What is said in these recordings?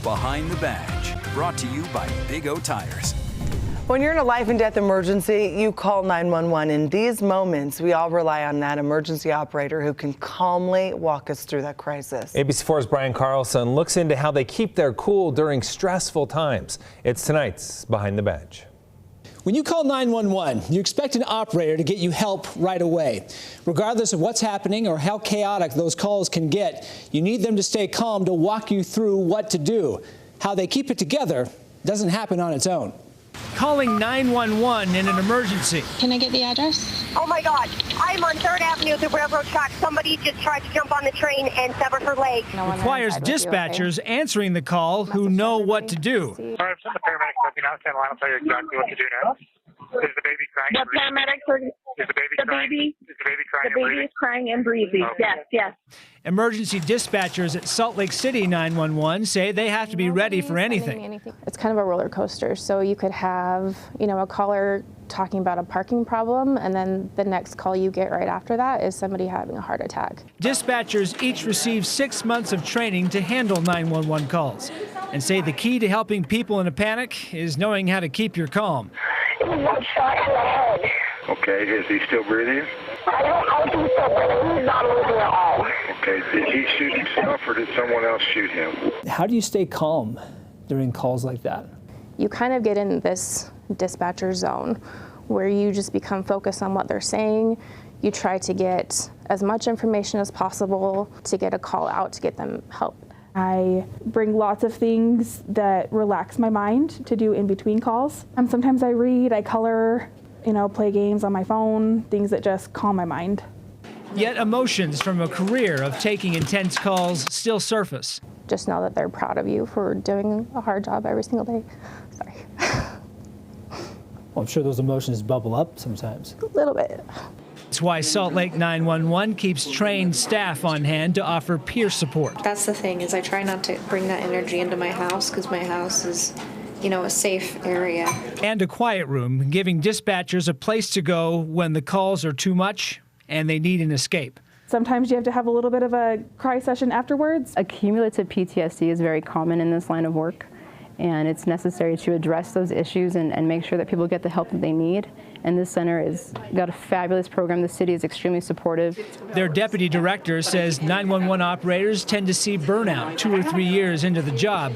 Behind the Badge, brought to you by Big O Tires. When you're in a life and death emergency, you call 911. In these moments, we all rely on that emergency operator who can calmly walk us through that crisis. ABC4's Brian Carlson looks into how they keep their cool during stressful times. It's tonight's Behind the Badge. When you call 911, you expect an operator to get you help right away. Regardless of what's happening or how chaotic those calls can get, you need them to stay calm to walk you through what to do. How they keep it together doesn't happen on its own. Calling 911 in an emergency. Can I get the address? Oh my God, I'm on 3rd Avenue at the railroad track. Somebody just tried to jump on the train and severed her leg. Requires dispatchers answering the call who know what to do. All right, send the paramedics stepping out. Stand line. I'll tell you exactly what to do now. Is the baby crying? The paramedics are. Is the baby crying? Is the baby crying? The baby is crying and breathing. Okay. Yes, yes. Emergency dispatchers at Salt Lake City 911 say they have to be ready for anything. It's kind of a roller coaster. So you could have, a caller talking about a parking problem, and then the next call you get right after that is somebody having a heart attack. Dispatchers each receive 6 months of training to handle 911 calls and say the key to helping people in a panic is knowing how to keep your calm. One shot in the head. Okay, is he still breathing? I don't think so, but he's not moving at all. Okay, did he shoot himself or did someone else shoot him? How do you stay calm during calls like that? You kind of get in this dispatcher zone where you just become focused on what they're saying. You try to get as much information as possible to get a call out to get them help. I bring lots of things that relax my mind to do in between calls. Sometimes I read, I color, play games on my phone, things that just calm my mind. Yet emotions from a career of taking intense calls still surface. Just know that they're proud of you for doing a hard job every single day. Sorry. Well, I'm sure those emotions bubble up sometimes. A little bit. That's why Salt Lake 911 keeps trained staff on hand to offer peer support. That's the thing, is I try not to bring that energy into my house because my house is, a safe area. And a quiet room, giving dispatchers a place to go when the calls are too much and they need an escape. Sometimes you have to have a little bit of a cry session afterwards. Accumulative PTSD is very common in this line of work, and it's necessary to address those issues and make sure that people get the help that they need. And this center has got a fabulous program. The city is extremely supportive. Their deputy director says 911 operators tend to see burnout 2 or 3 years into the job,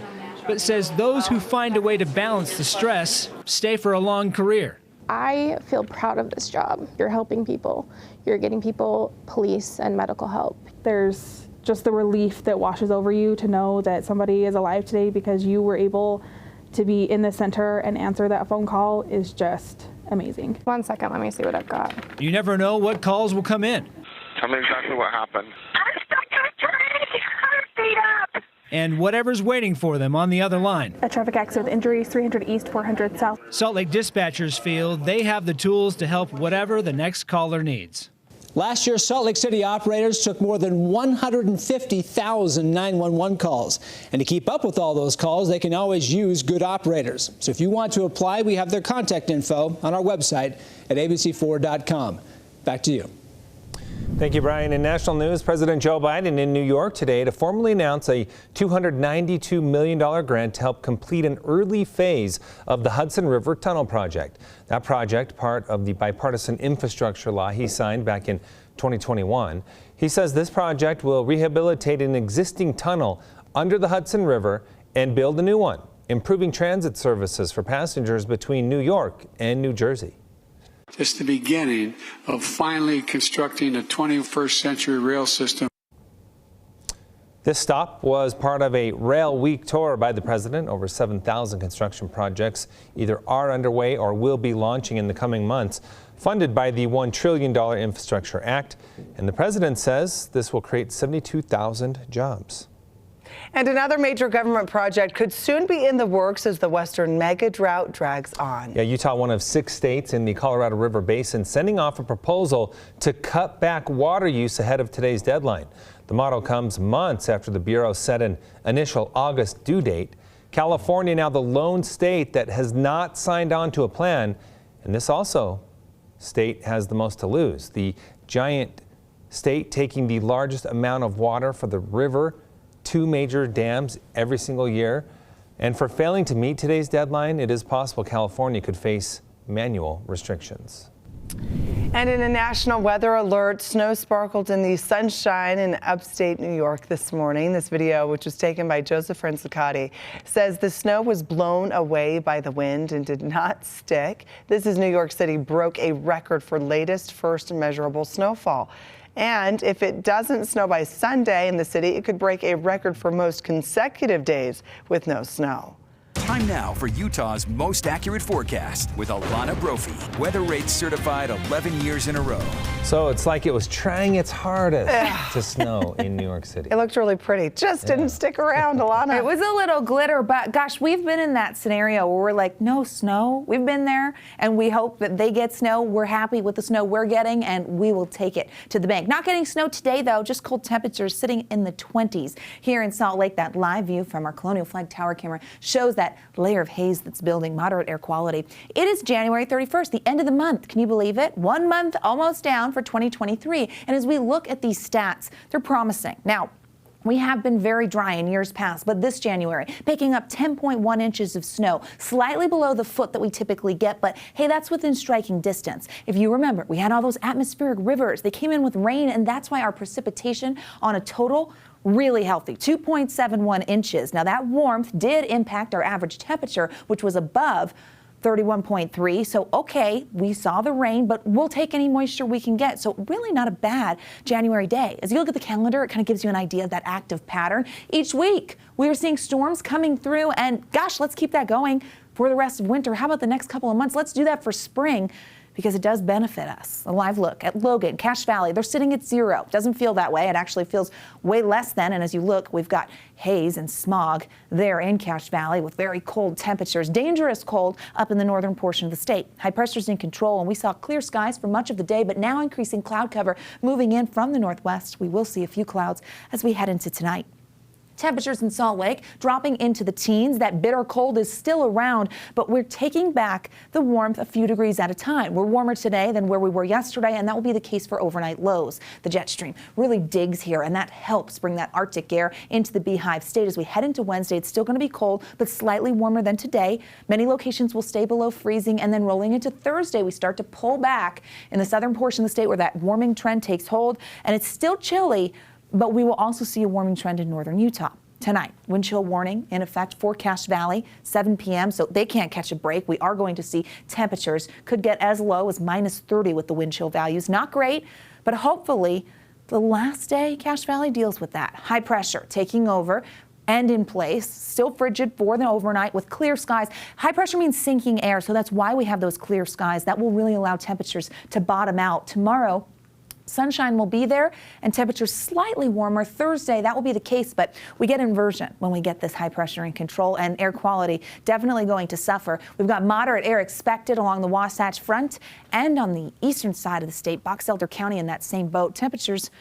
but says those who find a way to balance the stress stay for a long career. I feel proud of this job. You're helping people. You're getting people police and medical help. There's just the relief that washes over you to know that somebody is alive today because you were able to be in the center and answer that phone call is just amazing. 1 second, let me see what I've got. You never know what calls will come in. Tell me exactly what happened. I'm stuck in a train. I'm beat up. And whatever's waiting for them on the other line. A traffic accident with injuries, 300 East, 400 South. Salt Lake dispatchers feel they have the tools to help whatever the next caller needs. Last year, Salt Lake City operators took more than 150,000 911 calls. And to keep up with all those calls, they can always use good operators. So if you want to apply, we have their contact info on our website at abc4.com. Back to you. Thank you, Brian. In national news, President Joe Biden in New York today to formally announce a $292 million grant to help complete an early phase of the Hudson River Tunnel project. That project, part of the bipartisan infrastructure law he signed back in 2021. He says this project will rehabilitate an existing tunnel under the Hudson River and build a new one, improving transit services for passengers between New York and New Jersey. It's the beginning of finally constructing a 21st century rail system. This stop was part of a Rail Week tour by the president. Over 7,000 construction projects either are underway or will be launching in the coming months, funded by the $1 trillion Infrastructure Act. And the president says this will create 72,000 jobs. And another major government project could soon be in the works as the western mega drought drags on. Yeah, Utah, one of 6 states in the Colorado River Basin, sending off a proposal to cut back water use ahead of today's deadline. The model comes months after the Bureau set an initial August due date. California now the lone state that has not signed on to a plan, and this also state has the most to lose. The giant state taking the largest amount of water for the river, 2 major dams every single year. And for failing to meet today's deadline, it is possible California could face manual restrictions. And in a national weather alert, snow sparkled in the sunshine in upstate New York this morning. This video, which was taken by Joseph Francicati, says the snow was blown away by the wind and did not stick. This is New York City broke a record for latest first measurable snowfall. And if it doesn't snow by Sunday in the city, it could break a record for most consecutive days with no snow. Time now for Utah's most accurate forecast with Alana Brophy. Weather rates certified 11 years in a row. So it's like it was trying its hardest to snow in New York City. It looked really pretty. Just didn't stick around, Alana. It was a little glitter, but gosh, we've been in that scenario where we're like, no snow. We've been there, and we hope that they get snow. We're happy with the snow we're getting, and we will take it to the bank. Not getting snow today, though, just cold temperatures sitting in the 20s. Here in Salt Lake, that live view from our Colonial Flag Tower camera shows that layer of haze that's building, moderate air quality. It is January 31st, the end of the month. Can you believe it? 1 month almost down for 2023. And as we look at these stats, they're promising. Now, we have been very dry in years past, but this January, picking up 10.1 inches of snow, slightly below the foot that we typically get, but hey, that's within striking distance. If you remember, we had all those atmospheric rivers. They came in with rain, and that's why our precipitation on a total really healthy, 2.71 inches. Now that warmth did impact our average temperature, which was above 31.3. So, okay, we saw the rain, but we'll take any moisture we can get. So really not a bad January day. As you look at the calendar, it kind of gives you an idea of that active pattern. Each week, we are seeing storms coming through, and gosh, let's keep that going for the rest of winter. How about the next couple of months? Let's do that for spring, because it does benefit us. A live look at Logan, Cache Valley, they're sitting at 0. Doesn't feel that way. It actually feels way less than. And as you look, we've got haze and smog there in Cache Valley with very cold temperatures, dangerous cold up in the northern portion of the state. High pressure's in control, and we saw clear skies for much of the day, but now increasing cloud cover moving in from the northwest. We will see a few clouds as we head into tonight. Temperatures in Salt Lake dropping into the teens. That bitter cold is still around, but we're taking back the warmth a few degrees at a time. We're warmer today than where we were yesterday, and that will be the case for overnight lows. The jet stream really digs here, and that helps bring that Arctic air into the Beehive State. As we head into Wednesday, it's still going to be cold, but slightly warmer than today. Many locations will stay below freezing, and then rolling into Thursday, we start to pull back in the southern portion of the state where that warming trend takes hold, and it's still chilly, but we will also see a warming trend in northern Utah. Tonight, wind chill warning in effect for Cache Valley, 7 p.m., so they can't catch a break. We are going to see temperatures could get as low as -30 with the wind chill values. Not great, but hopefully the last day Cache Valley deals with that. High pressure taking over and in place, still frigid for the overnight with clear skies. High pressure means sinking air, so that's why we have those clear skies. That will really allow temperatures to bottom out. Tomorrow, sunshine will be there and temperatures slightly warmer. Thursday, that will be the case, but we get inversion when we get this high pressure in control, and air quality definitely going to suffer. We've got moderate air expected along the Wasatch Front and on the eastern side of the state, Box Elder County in that same boat. Temperatures,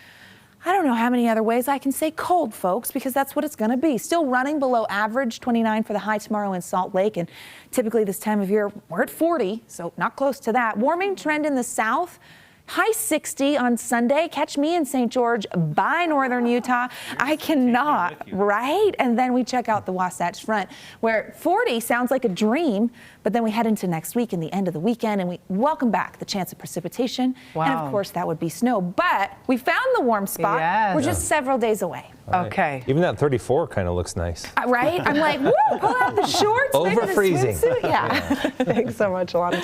I don't know how many other ways I can say cold, folks, because that's what it's going to be. Still running below average, 29 for the high tomorrow in Salt Lake, and typically this time of year, we're at 40, so not close to that. Warming trend in the south. High 60 on Sunday. Catch me in St. George by northern Utah. I cannot, right? And then we check out the Wasatch Front, where 40 sounds like a dream, but then we head into next week and the end of the weekend, and we welcome back the chance of precipitation. Wow. And of course, that would be snow. But we found the warm spot. Yes. We're just several days away. Right. Okay. Even that 34 kind of looks nice. Right? I'm like, woo, pull out the shorts. Over freezing. Swimsuit. Yeah. Thanks so much, Alana.